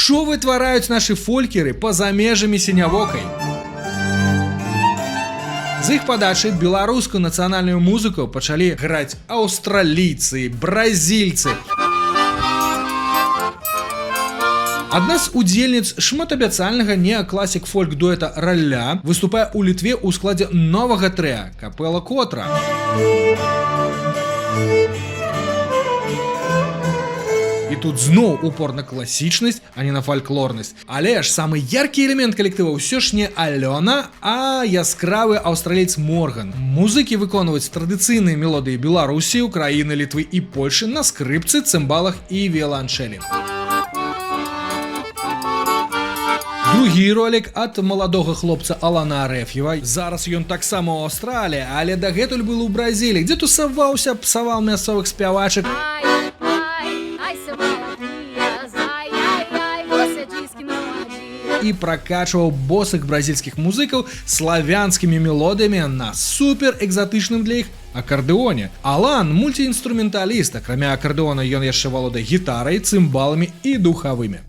Што вытвараюць нашы фолькеры па-за межамі сінявокай? З іх падачы беларускую нацыянальную музыку пачалі граць аўстралійцы, бразільцы. Адна з удзельніц шматабяцальнага неакласік фольк-дуэта «Ралля» выступае ў Літве ў складзе новага трэа «Капэла Котра». І тут зноў упор на класічнасць, а не на фальклорнасць. Але ж самы яркі элемент калектыва ўсё ж не Алёна, а яскравы аўстраліец Морган. Музыкі выконваюць традыцыйныя мелодыі Беларусі, Украіны, Літвы і Польшы на скрыпцы, цымбалах і віяланчэлі. Другі ролік ад маладога хлопца Алана Арэф'ева. Зараз ён таксама ў Аўстраліі, але дагэтуль был у Бразіліі, дзе тусаваўся, псаваў мясцовых спявачак і пракачваў босых бразільскіх музыкаў славянскімі мелодыямі на супер экзатычным для іх акардэоне. Алан мультиінструменталіст, акрамя акардэона ён яшчэ валодае гітарай, цымбаламі і духавымі.